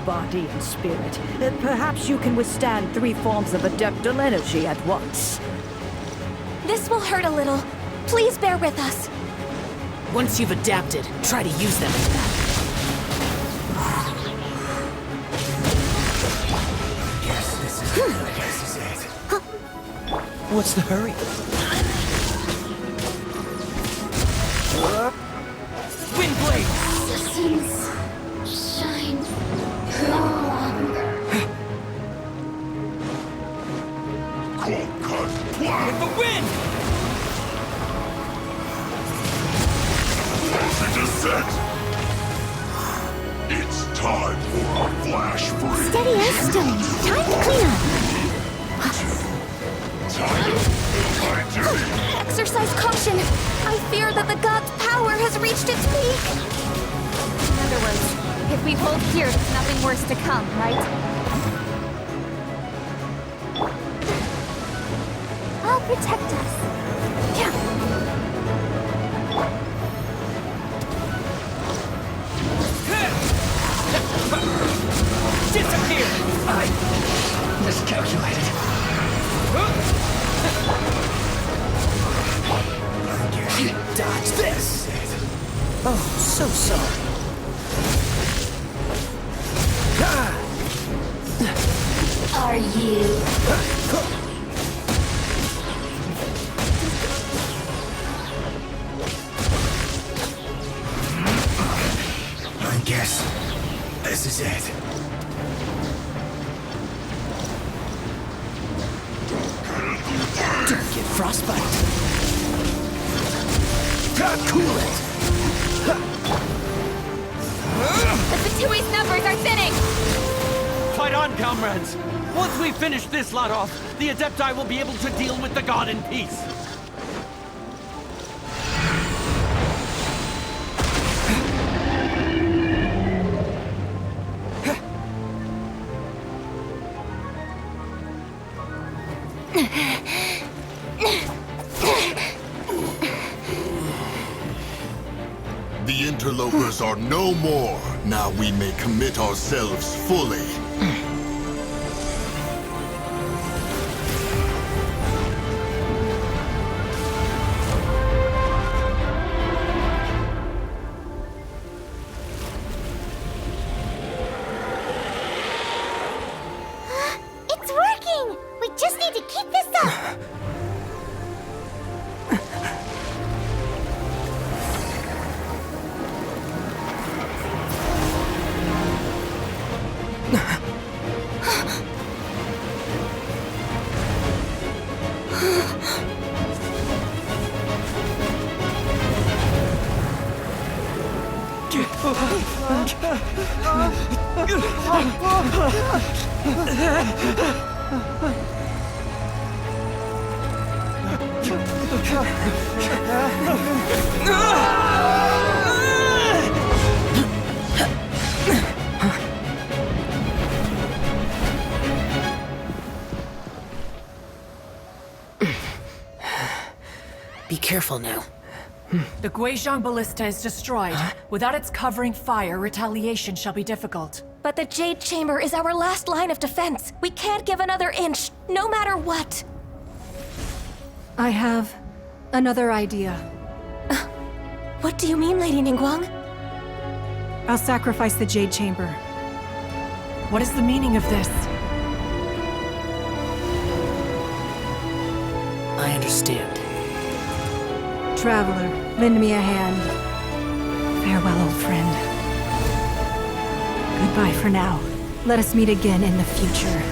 body and spirit. Perhaps you can withstand 3 forms of adeptal energy at once. This will hurt a little. Please bear with us. Once you've adapted, try to use them in battle. Guess this is it. What's the hurry? Wind blade! Seasons shine long. With the wind! As it is set, it's time for a flash freeze. Steady as stone. Time to clean up. Exercise caution. I fear that the god's power has reached its peak. In other words, if we hold here, there's nothing worse to come, right? I'll protect us. Yeah. Disappear! I miscalculated. Dodge this! Oh, so sorry. Are you? I guess this is it. Don't get frostbite. Cool it! The Fatui's numbers are thinning! Fight on, comrades! Once we finish this lot off, the Adepti will be able to deal with the god in peace. The interlopers are no more. Now we may commit ourselves fully. It's working! We just need to keep this up! Be careful now. The Guizhong Ballista is destroyed. Without its covering fire, retaliation shall be difficult. But the Jade Chamber is our last line of defense. We can't give another inch, no matter what. I have another idea. What do you mean, Lady Ningguang? I'll sacrifice the Jade Chamber. What is the meaning of this? I understand. Traveler, lend me a hand. Farewell, old friend. Goodbye for now. Let us meet again in the future.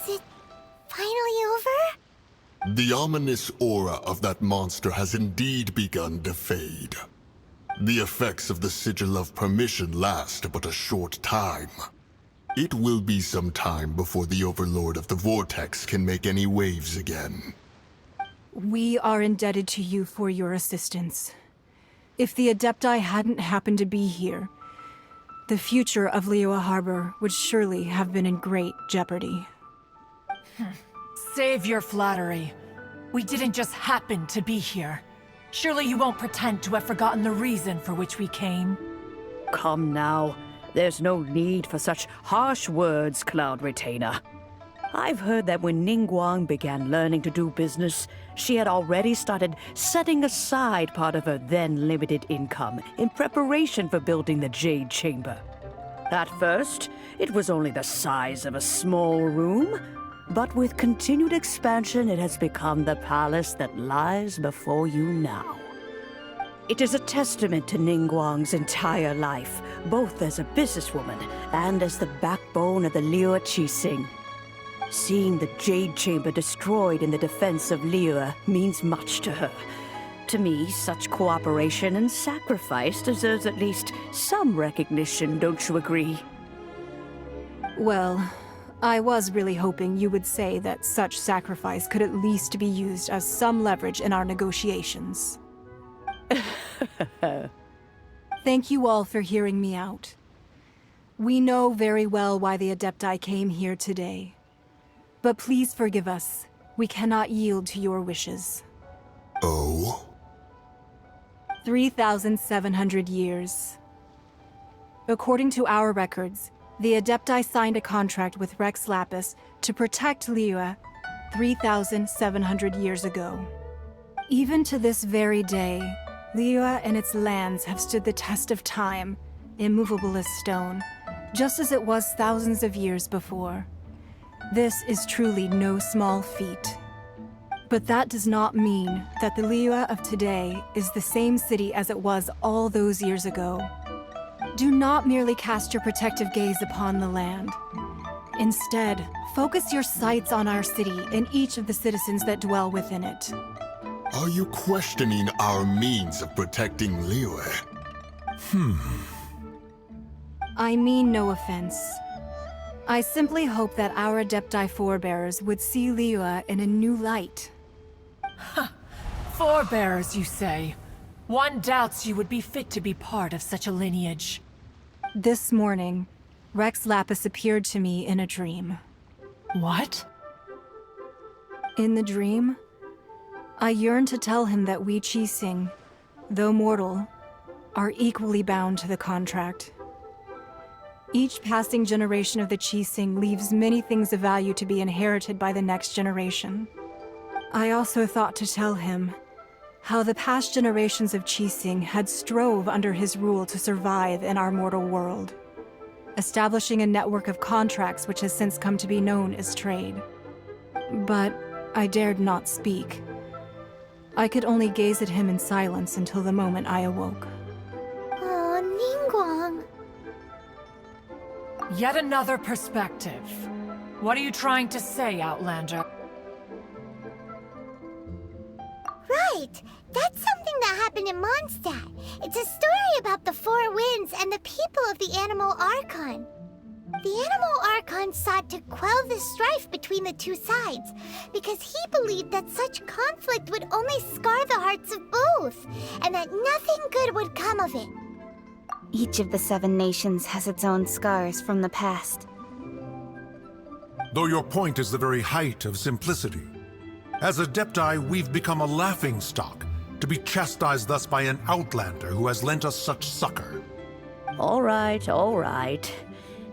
Is it finally over? The ominous aura of that monster has indeed begun to fade. The effects of the Sigil of Permission last but a short time. It will be some time before the Overlord of the Vortex can make any waves again. We are indebted to you for your assistance. If the Adepti hadn't happened to be here, the future of Liyue Harbor would surely have been in great jeopardy. Save your flattery. We didn't just happen to be here. Surely you won't pretend to have forgotten the reason for which we came. Come now. There's no need for such harsh words, Cloud Retainer. I've heard that when Ningguang began learning to do business, she had already started setting aside part of her then limited income in preparation for building the Jade Chamber. At first, it was only the size of a small room, but with continued expansion, it has become the palace that lies before you now. It is a testament to Ningguang's entire life, both as a businesswoman and as the backbone of the Liyue Qixing. Seeing the Jade Chamber destroyed in the defense of Liyue means much to her. To me, such cooperation and sacrifice deserves at least some recognition, don't you agree? Well, I was really hoping you would say that such sacrifice could at least be used as some leverage in our negotiations. Thank you all for hearing me out. We know very well why the Adepti came here today. But please forgive us. We cannot yield to your wishes. Oh? 3,700 years. According to our records, the Adepti signed a contract with Rex Lapis to protect Liyue 3,700 years ago. Even to this very day, Liyue and its lands have stood the test of time, immovable as stone, just as it was thousands of years before. This is truly no small feat. But that does not mean that the Liyue of today is the same city as it was all those years ago. Do not merely cast your protective gaze upon the land. Instead, focus your sights on our city and each of the citizens that dwell within it. Are you questioning our means of protecting Liyue? I mean no offense. I simply hope that our Adepti forebears would see Liyue in a new light. Forebears, you say? One doubts you would be fit to be part of such a lineage. This morning, Rex Lapis appeared to me in a dream. What? In the dream, I yearned to tell him that we Qixing, though mortal, are equally bound to the contract. Each passing generation of the Qixing leaves many things of value to be inherited by the next generation. I also thought to tell him how the past generations of Qixing had strove under his rule to survive in our mortal world, establishing a network of contracts which has since come to be known as trade. But I dared not speak. I could only gaze at him in silence until the moment I awoke. Oh, Ningguang. Yet another perspective. What are you trying to say, Outlander? Right! That's something that happened in Mondstadt. It's a story about the Four Winds and the people of the Animal Archon. The Animal Archon sought to quell the strife between the two sides, because he believed that such conflict would only scar the hearts of both, and that nothing good would come of it. Each of the 7 nations has its own scars from the past. Though your point is the very height of simplicity. As Adepti, we've become a laughingstock, to be chastised thus by an outlander who has lent us such succor. All right, all right.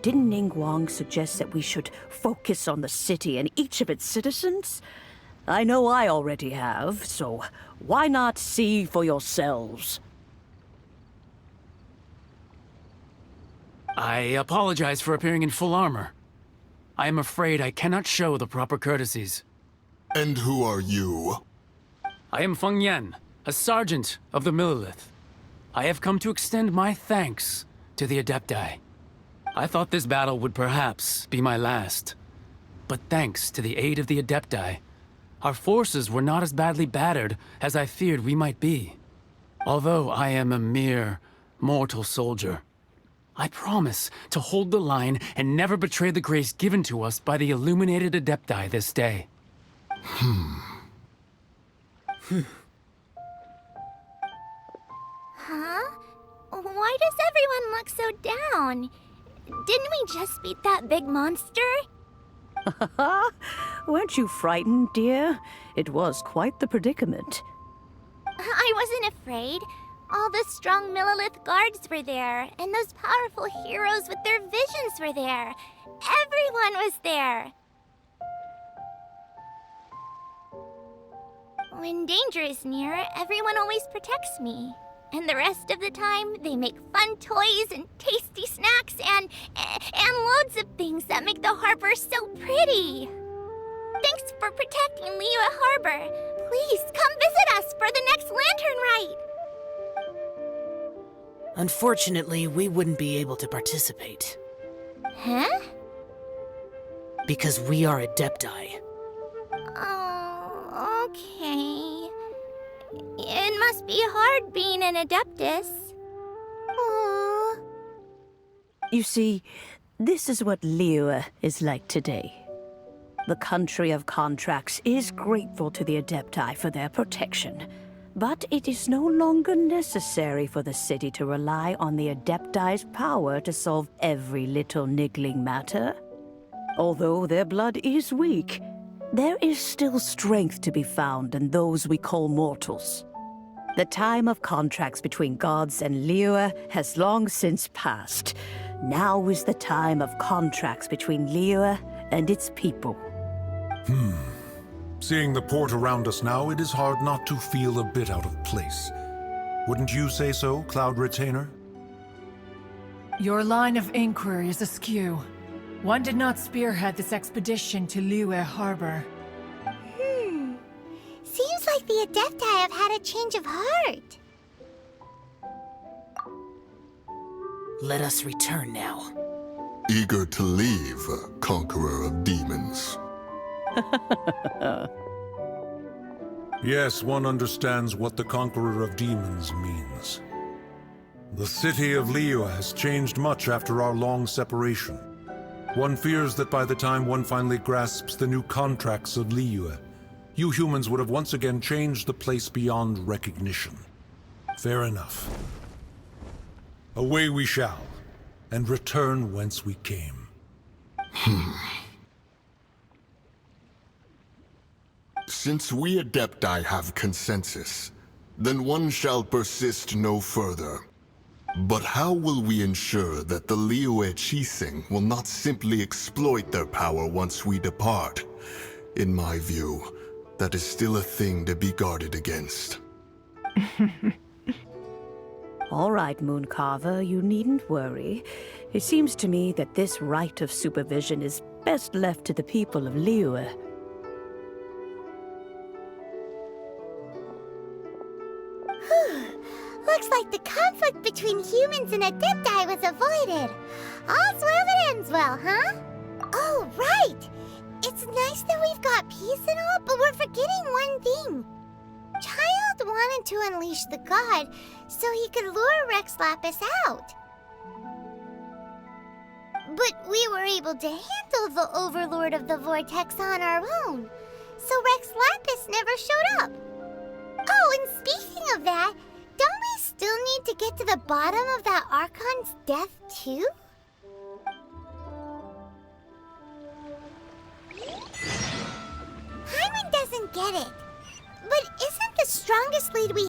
Didn't Ningguang suggest that we should focus on the city and each of its citizens? I know I already have, so why not see for yourselves? I apologize for appearing in full armor. I am afraid I cannot show the proper courtesies. And who are you? I am Feng Yan, a sergeant of the Millilith. I have come to extend my thanks to the Adepti. I thought this battle would perhaps be my last. but thanks to the aid of the Adepti, our forces were not as badly battered as I feared we might be. Although I am a mere mortal soldier, I promise to hold the line and never betray the grace given to us by the illuminated Adepti this day. Huh? Why does everyone look so down? Didn't we just beat that big monster? Weren't you frightened, dear? It was quite the predicament. I wasn't afraid. All the strong Millilith guards were there, and those powerful heroes with their visions were there. Everyone was there. When danger is near, everyone always protects me. And the rest of the time, they make fun toys and tasty snacks and loads of things that make the harbor so pretty. Thanks for protecting Liyue Harbor. Please come visit us for the next lantern rite. Unfortunately, we wouldn't be able to participate. Huh? Because we are Adepti. Oh, okay. It must be hard being an Adeptus. Aww. You see, this is what Liyue is like today. The country of contracts is grateful to the Adepti for their protection, but it is no longer necessary for the city to rely on the Adepti's power to solve every little niggling matter. Although their blood is weak, there is still strength to be found in those we call mortals. The time of contracts between gods and Liyue has long since passed. Now is the time of contracts between Liyue and its people. Seeing the port around us now, it is hard not to feel a bit out of place. Wouldn't you say so, Cloud Retainer? Your line of inquiry is askew. One did not spearhead this expedition to Liyue Harbor. Seems like the Adepti have had a change of heart. Let us return now. Eager to leave, conqueror of demons. Yes, one understands what the Conqueror of Demons means. The city of Liyue has changed much after our long separation. One fears that by the time one finally grasps the new contracts of Liyue, you humans would have once again changed the place beyond recognition. Fair enough. Away we shall, and return whence we came. Since we Adepti have consensus, then one shall persist no further. But how will we ensure that the Liyue Chising will not simply exploit their power once we depart? In my view, that is still a thing to be guarded against. All right, Mooncarver, you needn't worry. It seems to me that this right of supervision is best left to the people of Liyue. Looks like the conflict between humans and Adepti was avoided. All's well that ends well, huh? Oh, right! It's nice that we've got peace and all, but we're forgetting one thing. Child wanted to unleash the god so he could lure Rex Lapis out. But we were able to handle the Overlord of the Vortex on our own, so Rex Lapis never showed up. Oh, and speaking of that, don't we still need to get to the bottom of that Archon's death, too? Hyman doesn't get it. But isn't the strongest lead we